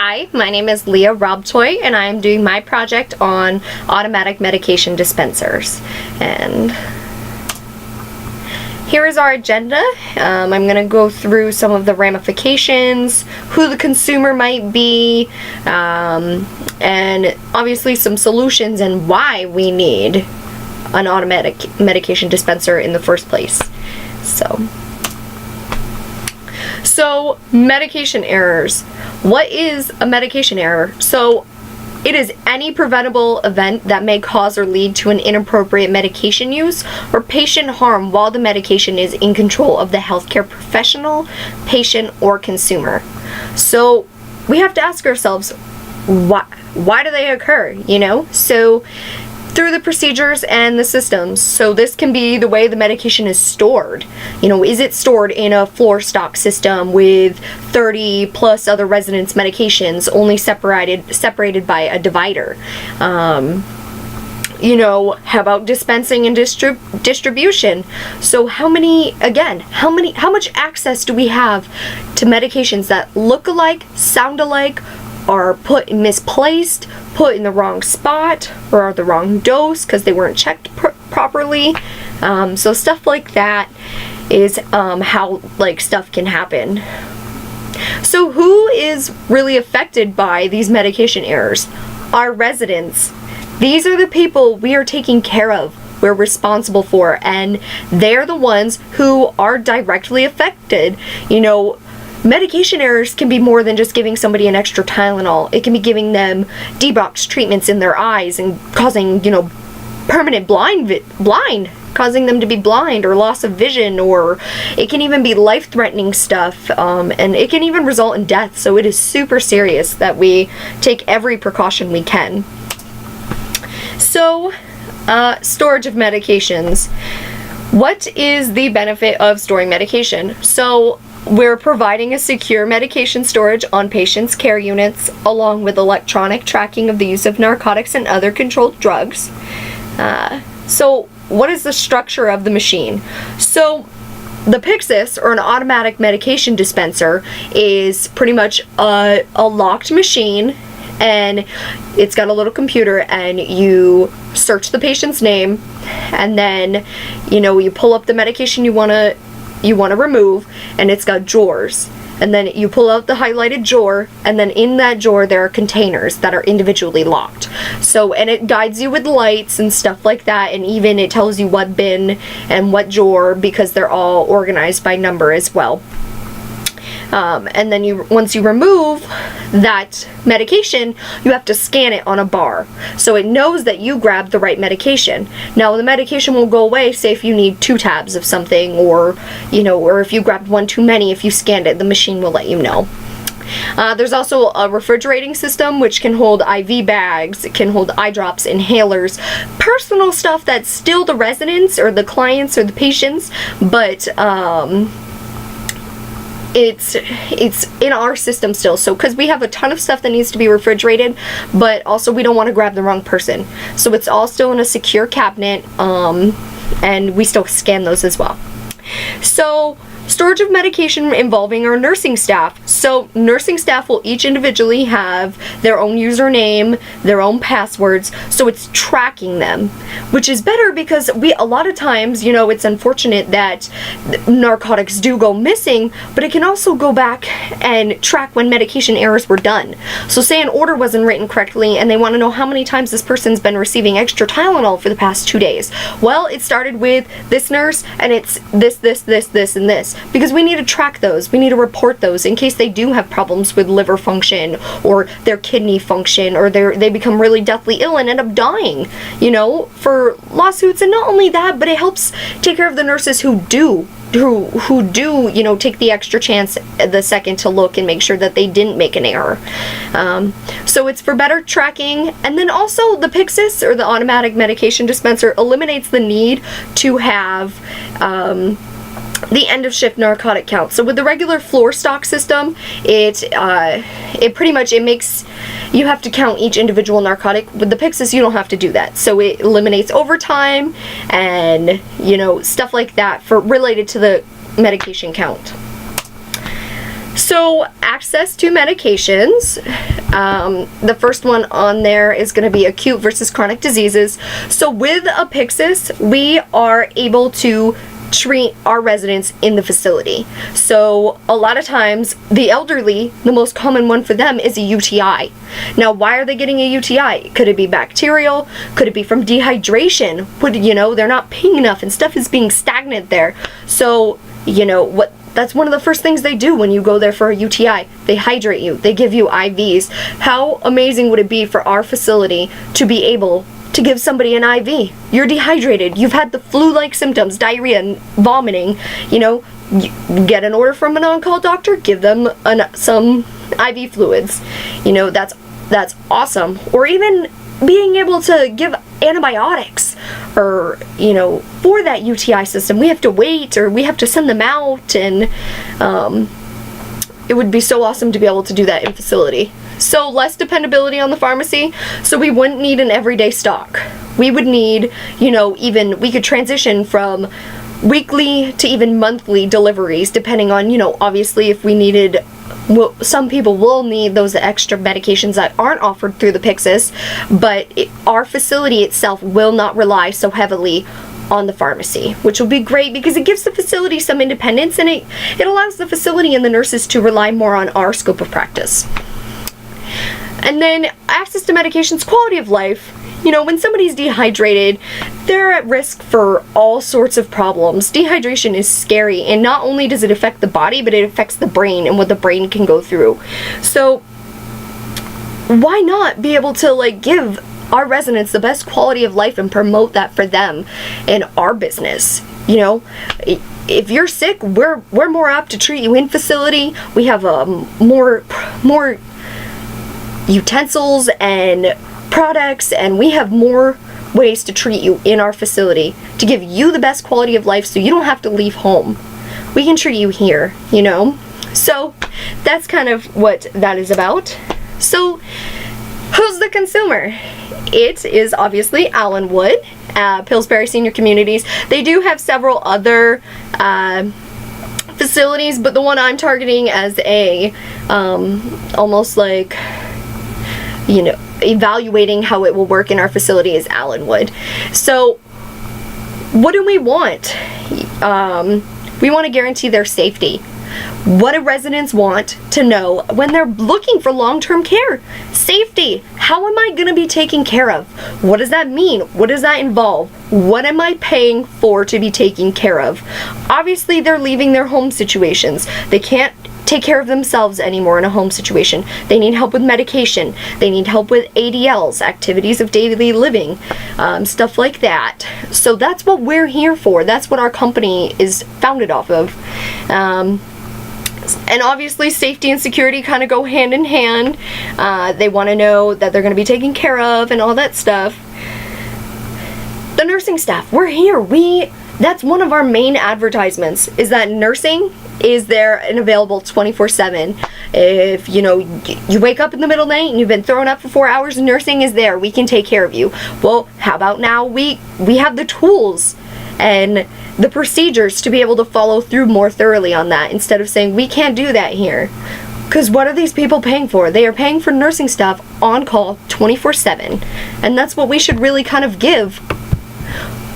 Hi, my name is Leah Robtoy, and I am doing my project on automatic medication dispensers. And here is our agenda. I'm going to go through some of the ramifications, who the consumer might be, and obviously some solutions and why we need an automatic medication dispenser in the first place. So medication errors. What is a medication error? So it is any preventable event that may cause or lead to an inappropriate medication use or patient harm while the medication is in control of the healthcare professional, patient, or consumer. So we have to ask ourselves, why do they occur, So through the procedures and the systems. So this can be the way the medication is stored. Is it stored in a floor stock system with 30 plus other residents' medications only separated by a divider? How about dispensing and distribution? So how much access do we have to medications that look alike, sound alike, are misplaced, put in the wrong spot, or are the wrong dose because they weren't checked properly? So stuff like that is how stuff can happen. So who is really affected by these medication errors? Our residents. These are the people we are taking care of, we're responsible for, and they're the ones who are directly affected. Medication errors can be more than just giving somebody an extra Tylenol. It can be giving them debox treatments in their eyes and causing, permanent blind, causing them to be blind or loss of vision, or it can even be life-threatening stuff, and it can even result in death. So it is super serious that we take every precaution we can. So, storage of medications. What is the benefit of storing medication? So, we're providing a secure medication storage on patients' care units, along with electronic tracking of the use of narcotics and other controlled drugs. So what is the structure of the machine? So the Pyxis, or an automatic medication dispenser, is pretty much a locked machine, and it's got a little computer, and you search the patient's name, and then you pull up the medication you want to remove, and it's got drawers, and then you pull out the highlighted drawer, and then in that drawer there are containers that are individually locked. So, and it guides you with lights and stuff like that, and even it tells you what bin and what drawer, because they're all organized by number as well. And then once you remove that medication, you have to scan it on a bar, so it knows that you grabbed the right medication. Now the medication will go away, say if you need 2 tabs of something, or if you grabbed one too many. If you scanned it, the machine will let you know. There's also a refrigerating system which can hold IV bags, it can hold eye drops, inhalers, personal stuff that's still the residents or the clients or the patients, but it's in our system still. So because we have a ton of stuff that needs to be refrigerated, but also we don't want to grab the wrong person, so it's all still in a secure cabinet, and we still scan those as well. So storage of medication involving our nursing staff. So nursing staff will each individually have their own username, their own passwords, so it's tracking them, which is better because a lot of times, it's unfortunate that narcotics do go missing, but it can also go back and track when medication errors were done. So say an order wasn't written correctly and they want to know how many times this person's been receiving extra Tylenol for the past 2 days. Well, it started with this nurse, and it's this, and this. Because we need to track those. We need to report those in case they do have problems with liver function or their kidney function, or they become really deathly ill and end up dying, for lawsuits. And not only that, but it helps take care of the nurses who do take the extra chance, the second to look and make sure that they didn't make an error. So it's for better tracking. And then also the Pyxis, or the automatic medication dispenser, eliminates the need to have the end of shift narcotic count. So with the regular floor stock system, it makes you have to count each individual narcotic. With the Pyxis, you don't have to do that. So it eliminates overtime and stuff like that related to the medication count. So, access to medications. The first one on there is going to be acute versus chronic diseases. So, with Apixis, we are able to treat our residents in the facility. So a lot of times the elderly, the most common one for them is a UTI. Now, why are they getting a UTI? Could it be bacterial? Could it be from dehydration? They're not peeing enough and stuff is being stagnant there. So, that's one of the first things they do when you go there for a UTI. They hydrate you. They give you IVs. How amazing would it be for our facility to be able to give somebody an IV? You're dehydrated. You've had the flu-like symptoms, diarrhea and vomiting. You get an order from an on-call doctor, give them some IV fluids. That's awesome. Or even being able to give antibiotics or, for that UTI system. We have to wait or we have to send them out, and it would be so awesome to be able to do that in facility. So less dependability on the pharmacy, so we wouldn't need an everyday stock. We would need, we could transition from weekly to even monthly deliveries, depending on, obviously if we needed, some people will need those extra medications that aren't offered through the Apixis, but our facility itself will not rely so heavily on the pharmacy, which will be great because it gives the facility some independence, and it allows the facility and the nurses to rely more on our scope of practice. And then access to medications, quality of life. When somebody's dehydrated, they're at risk for all sorts of problems. Dehydration is scary, and not only does it affect the body, but it affects the brain and what the brain can go through. So why not be able to give our residents the best quality of life and promote that for them in our business? If you're sick, we're more apt to treat you in facility. We have more utensils and products, and we have more ways to treat you in our facility to give you the best quality of life so you don't have to leave home. We can treat you here, So that's kind of what that is about. So who's the consumer? It is obviously Allenwood, Pillsbury Senior Communities. They do have several other facilities, but the one I'm targeting as almost like evaluating how it will work in our facility is Allenwood. So what do we want? We want to guarantee their safety. What do residents want to know when they're looking for long-term care? Safety. How am I going to be taken care of? What does that mean? What does that involve? What am I paying for to be taken care of? Obviously, they're leaving their home situations. They can't take care of themselves anymore in a home situation. They need help with medication. They need help with ADLs, activities of daily living, stuff like that. So that's what we're here for. That's what our company is founded off of. And obviously safety and security kind of go hand in hand. They want to know that they're going to be taken care of and all that stuff. The nursing staff, we're here. That's one of our main advertisements, is that nursing is there and available 24/7. If you wake up in the middle of the night and you've been thrown up for 4 hours, nursing is there. We can take care of you. Well, how about now we have the tools and the procedures to be able to follow through more thoroughly on that, instead of saying we can't do that here. Because what are these people paying for? They are paying for nursing staff on call 24/7, and that's what we should really kind of give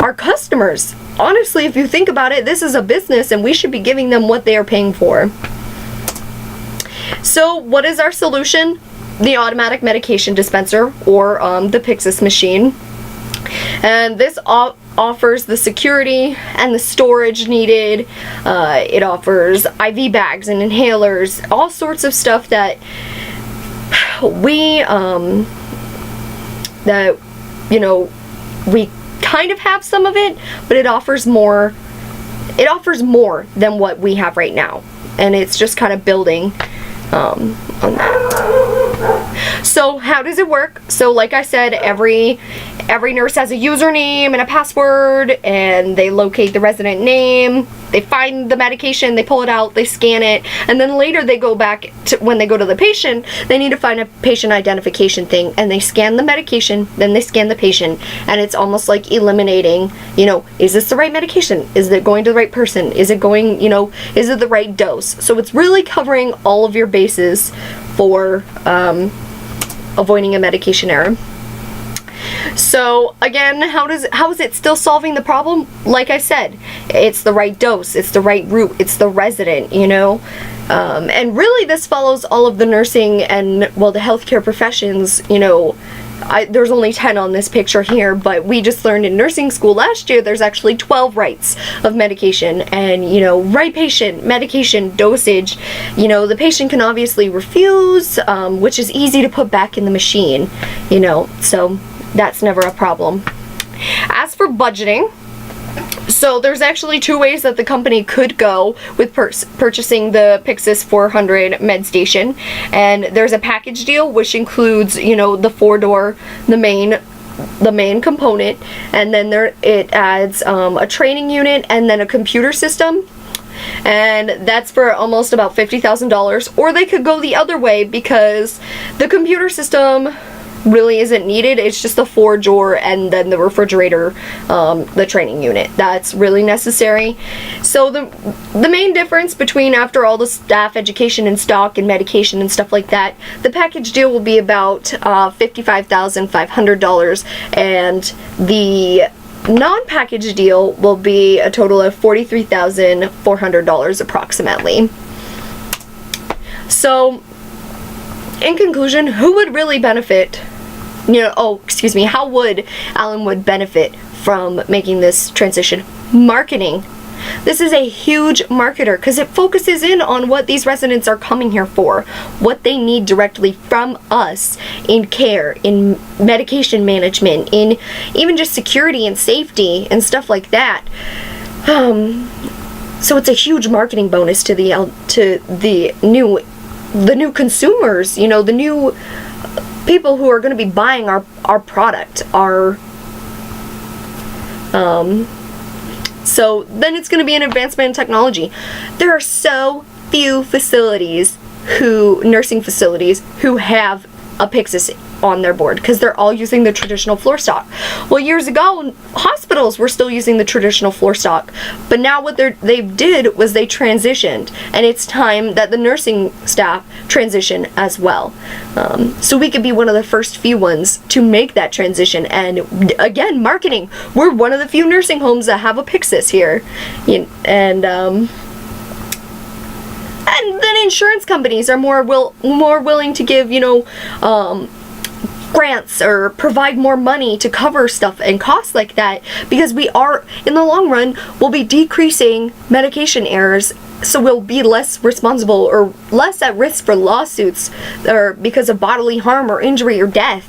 our customers. Honestly, if you think about it, this is a business and we should be giving them what they are paying for. So what is our solution? The automatic medication dispenser, or the Apixis machine. And this offers the security and the storage needed. It offers IV bags and inhalers, all sorts of stuff that we kind of have some of it, but it offers more. It offers more than what we have right now, and it's just kind of building on that. So how does it work? So like I said, every nurse has a username and a password, and they locate the resident name, they find the medication, they pull it out, they scan it, and then later they go back to, when they go to the patient, they need to find a patient identification thing, and they scan the medication, then they scan the patient, and it's almost like eliminating, you know, is this the right medication? Is it going to the right person? Is it going, you know, is it the right dose? So it's really covering all of your bases for avoiding a medication error. So again, how is it still solving the problem? Like I said, it's the right dose, it's the right route, it's the resident, you know. And really this follows all of the nursing and, well, the healthcare professions, you know. There's only 10 on this picture here, but we just learned in nursing school last year there's actually 12 rights of medication, and, you know, right patient, medication, dosage. You know, the patient can obviously refuse, which is easy to put back in the machine, you know, so that's never a problem. As for budgeting, so there's actually two ways that the company could go with purchasing the Pyxis 400 med station, and there's a package deal which includes, you know, the 4-door, the main component, and then it adds a training unit and then a computer system, and that's for almost about $50,000. Or they could go the other way, because the computer system really isn't needed. It's just the 4-drawer and then the refrigerator, the training unit. That's really necessary. So the main difference between, after all the staff education and stock and medication and stuff like that, the package deal will be about $55,500, and the non-package deal will be a total of $43,400 approximately. So in conclusion, who would really benefit, you know, how would Allenwood benefit from making this transition? Marketing. This is a huge marketer, because it focuses in on what these residents are coming here for, what they need directly from us in care, in medication management, in even just security and safety and stuff like that. So it's a huge marketing bonus to the new consumers, you know, the new people who are going to be buying our product, so then it's going to be an advancement in technology. There are so few nursing facilities who have a Pyxis on their board, because they're all using the traditional floor stock. Well, years ago, hospitals were still using the traditional floor stock, but now what they did was they transitioned, and it's time that the nursing staff transition as well. So we could be one of the first few ones to make that transition. And again, marketing. We're one of the few nursing homes that have a Pyxis here, and then insurance companies are more willing to give, you know, grants or provide more money to cover stuff and costs like that, because we are, in the long run, we'll be decreasing medication errors, so we'll be less responsible or less at risk for lawsuits or because of bodily harm or injury or death.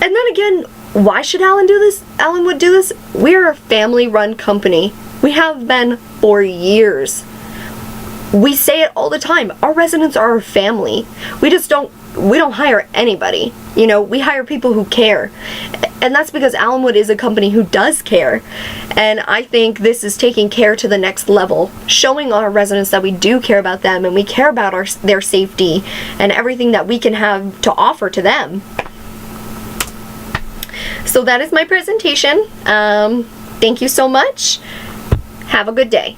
And then again, why should Allenwood do this? We're a family-run company. We have been for years. We say it all the time. Our residents are our family. We don't hire anybody. You know, we hire people who care. And that's because Allenwood is a company who does care. And I think this is taking care to the next level, showing our residents that we do care about them, and we care about their safety and everything that we can have to offer to them. So that is my presentation. Thank you so much. Have a good day.